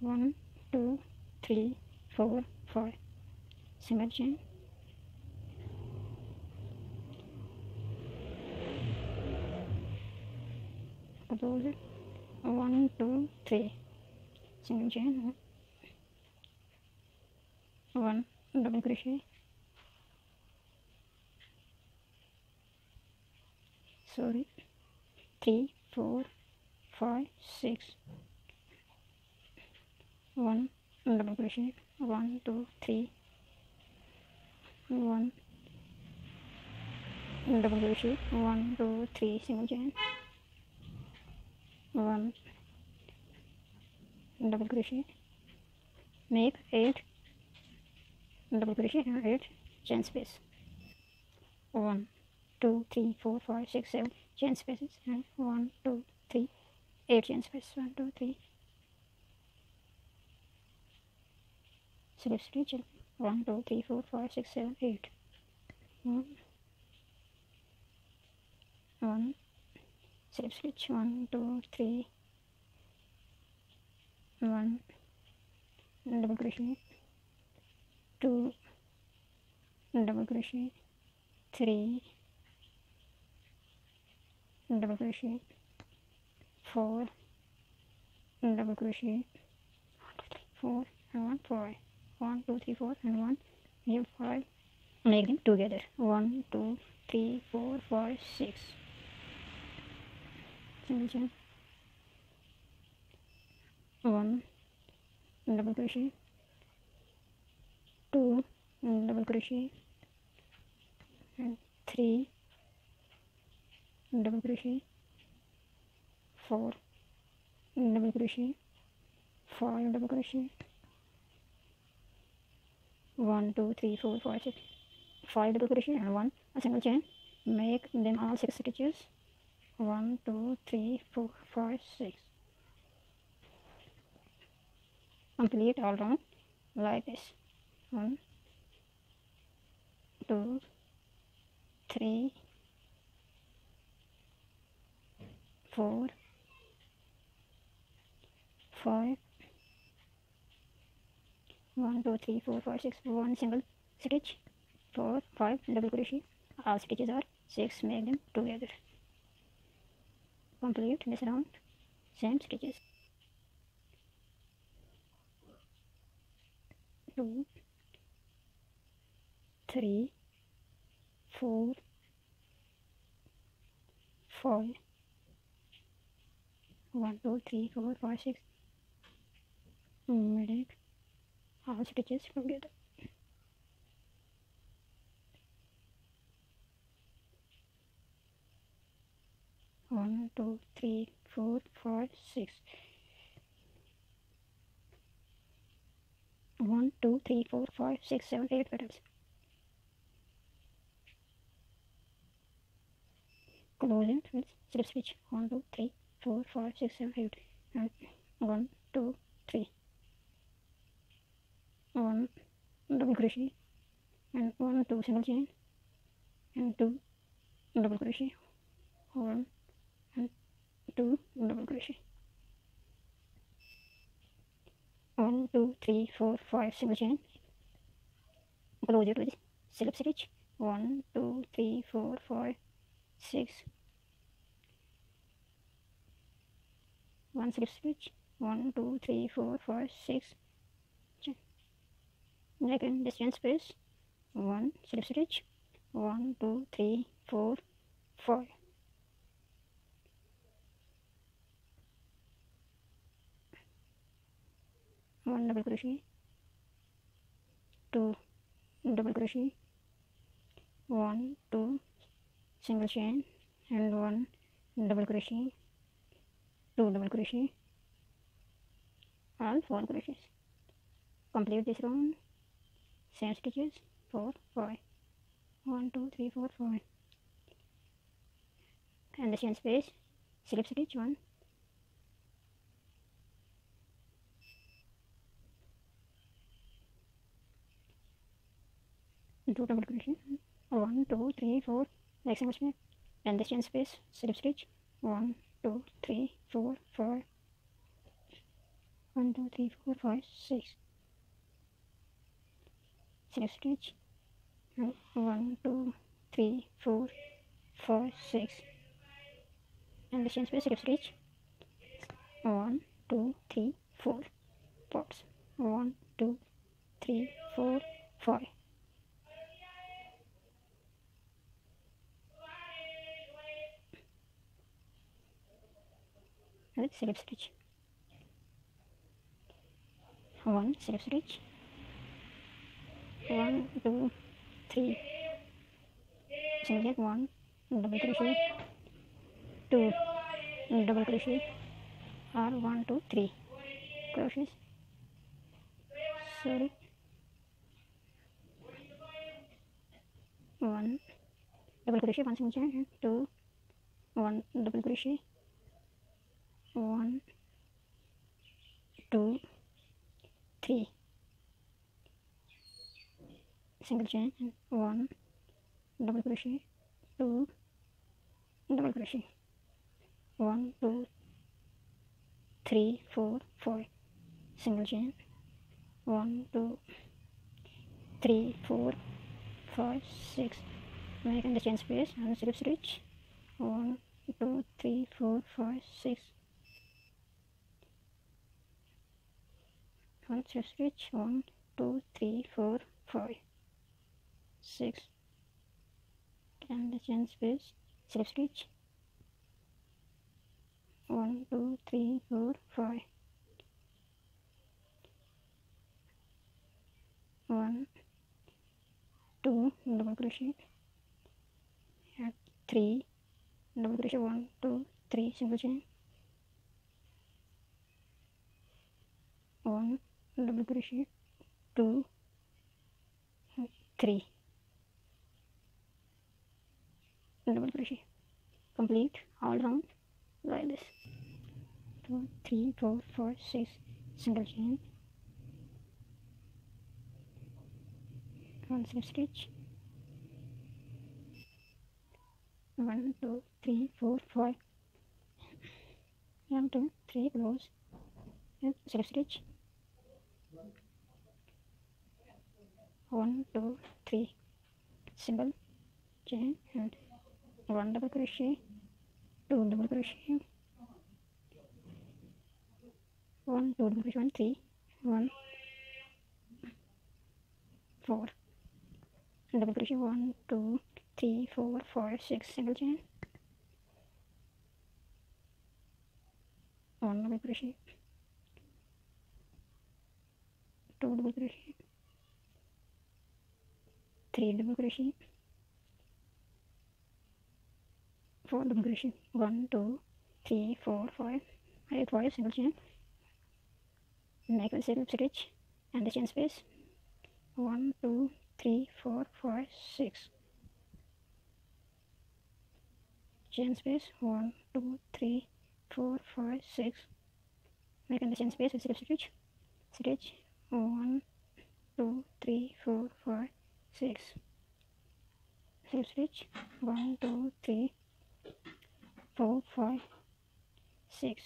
1 2 3 4 5 single chain, close it, 1 2 3 single chain, 1 double crochet, sorry, 3 4 5 6, 1 double crochet, 1 2 3, 1 double crochet, 1 2 3 single chain, 1 double crochet, make 8 double crochet and 8 chain space, 1 2 3 4 5 6 7 chain spaces, and 1 2 3 8 chain spaces, 1 2 3 slip stitch, 1 2 3 4 5 6 7 8, 1 slip stitch, 1 2 3, 1 double crochet, 2 double crochet, 3 double crochet, 4 double crochet, 4 and 1 5, 1 2 3 4 and 1 here 5, make them together, 1 2 3 4 5 6 single chain, 1 double crochet, 2 double crochet, and 3 double crochet, 4 double crochet, 5 double crochet, 1 2 3 4 5 6, 5 double crochet and 1 a single chain, make them all 6 stitches, 1 2 3 4 5 6, complete all round like this, 1 2 3 4 5, 1 2 3 4 5 6, 1 single stitch, 4 5 double crochet, all stitches are 6, make them together, complete this round, same stitches, 2 3 4 5, 1 2 3 4 5 6, make all stitches together, 1 2 3 4 5 6, 1 2 3 4 5 6 7 8 petals, close it with slip stitch, 1 2 3 4 5 6 7 8, and 1 2 3, 1 double crochet, and 1 2 single chain, and 2 double crochet, 1 and 2 double crochet, 1 2 3 4 5 single chain, close it with slip stitch, 1 2 3 4 5 6, 1 slip stitch, 1 2 3 4 5 6 chain, again this chain space, 1 slip stitch, 1 2 3 4 5, 1 double crochet, 2 double crochet, 1 2 single chain, and 1 double crochet, 2 double crochet, all 4 crochets, complete this round, same stitches, 4 5, 1 2 3 4 5, and the chain space, slip stitch, 1 2 double crochet, 1 2 3 4, like single space, and the chain space, slip stitch, 1 2 3 4 5, 1 2 3 4 5 6 slip stitch, and 1 2 3 4 5 6 and the chain space slip stitch, 1 2 3 4 pots, 1 2 3 4 5 and slip stitch, 1 slip stitch, 1 2 3 single 1 double crochet, 2 double crochet, or 1 2 3 crochets, sorry, 1 double crochet, 1 single chain, and 2 1 double crochet, 1 2 3 single chain, and 1 double crochet, 2 double crochet, 1 2 3 4 5 single chain, 1 2 3 4 5 6 make in the chain space and slip stitch, 1 2 3 4 5 6 1 slip stitch, 1 2 3 4 5 6 and the chain space slip stitch, 1 2 3 4 5 1 2 double crochet, and 3 double crochet, 1 2 3 single chain, 1 double crochet, 2 3 double crochet, complete all round like this, 2 3 4 5 6 single chain, 1 slip stitch, 1 2 3 4 5 1 2 3 blouse and slip stitch, 1 2 3 single chain, and 1 double crochet, 2 double crochet, 1 2 double crochet, 1 3 1 4 double crochet, 1 2 3 4 5 6 single chain, 1 double crochet, 2 double crochet, 3 double crochet, 4 double crochet, 1 2 3 4 5 5 single chain, make a slip stitch and the chain space, 1 2 3 4 5 6 chain space, 1 2 3 4 5 6 make in the chain space with slip stitch, stitch 1 2 3 4 5 6 slip stitch, 1 2 3 4 5 6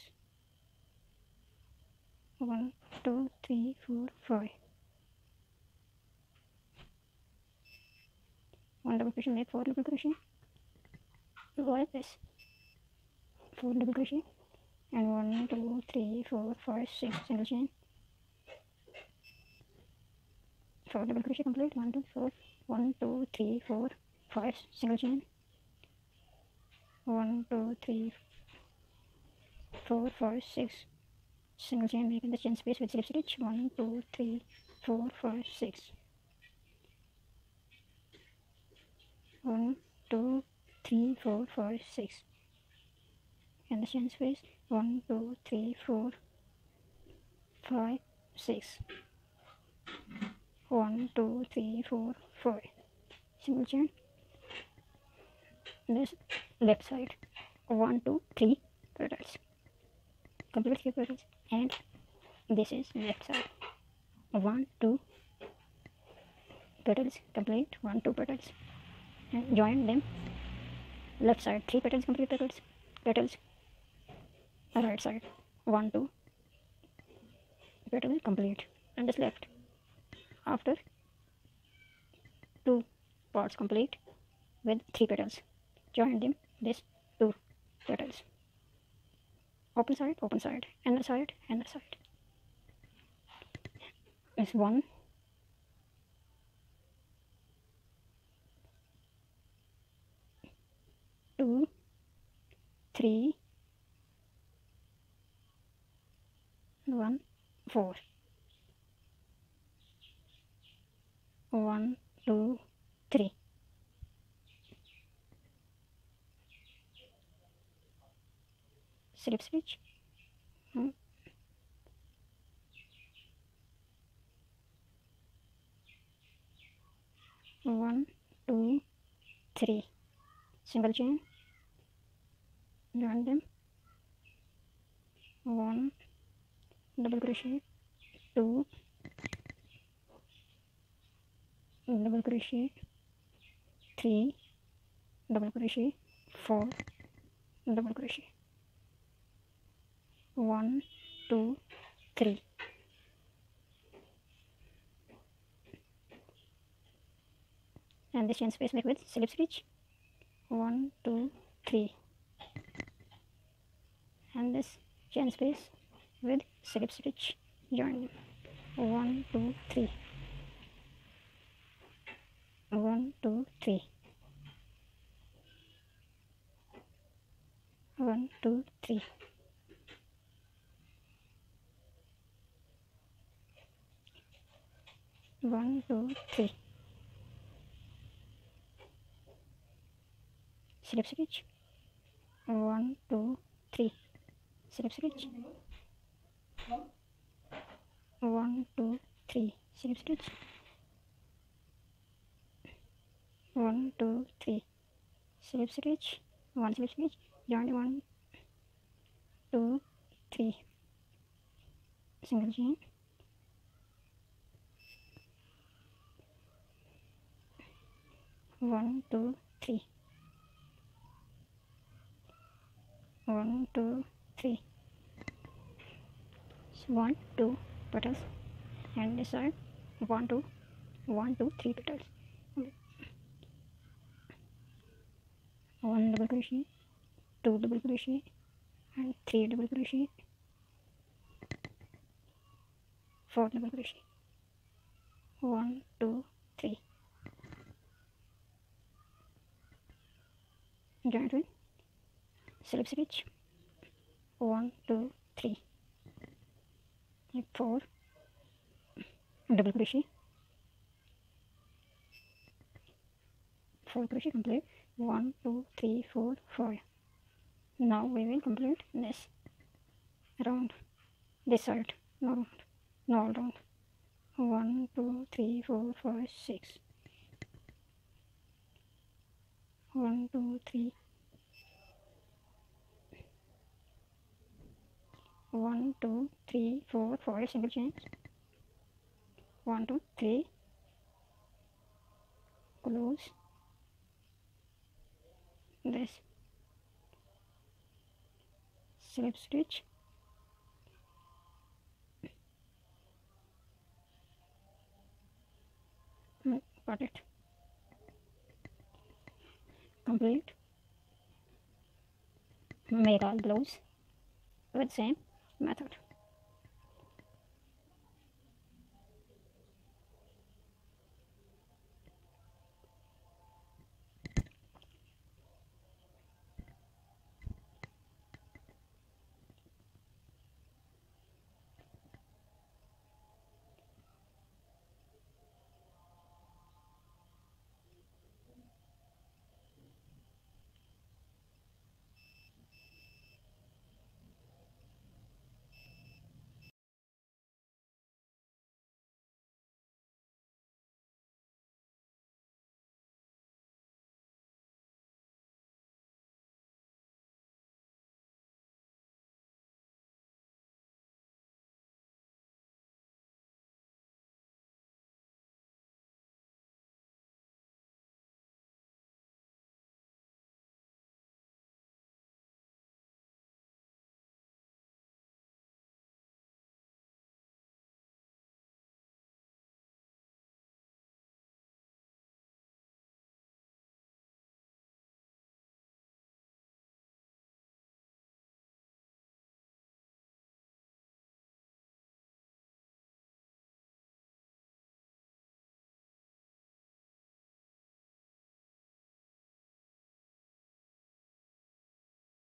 1 2 3 4 5 1 double crochet, make 4 double crochet, like this, 4 double crochet, and 1 2 3 4 5 6 single chain, 4 double crochet, complete 1 2 4 1 2 3 4 5 single chain, 1 2 3 4 5 6 single chain, making the chain space with slip stitch, 1 2 3 4 5 6 1 2 3 4 5 6 and the chain space, 1 2 3 4 5 6 1 2 3 4 5 single chain, this left side, 1 2 3 petals, complete 3 petals, and this is left side, 1 2 petals, complete 1 2 petals, and join them, left side 3 petals, complete petals, right side 1 2 petal is complete and is left. After 2 parts complete with 3 petals, join them these 2 petals. Open side, inner side, inner side. Is 1, 2, 3, 1, 4. 1, 2, 3. Slip stitch. 1, 2, 3. Single chain. Join them. 1, double crochet, 2, double crochet, 3, double crochet, 4, double crochet. 1, 2, 3. And this chain space make with slip stitch. 1, 2, 3. And this chain space with slip stitch. Join them. 1, 2, 3. 1, 2, 3. 1, 2, 3. 1, 2, 3. Slip stitch. 1, 2, 3. Slip stitch. 1, 2, 3. Slip stitch. 1, 2, 3. Slip stitch. 1 slip stitch. Join 1, 2, 3. Single chain. 1, 2, 3. 1, 2, 3. 1, 2 petals, and this side 1, 2, 1, 2, 3 petals. 1 double crochet, 2 double crochet, and 3 double crochet, 4 double crochet. 1, 2, 3. Join with slip stitch. 1, 2, 3. 4 double crochet, 4 crochet complete. 1, 2, 3, 4, 5. Now we will complete this round, this side, no round, no all round. 1, 2, 3, 4, 5, 6. 1, 2, 3. 1, 2, 3, 4, 5 single chains. 1, 2, 3. Close this slip stitch. Got it. Complete. Make all blouse with same method.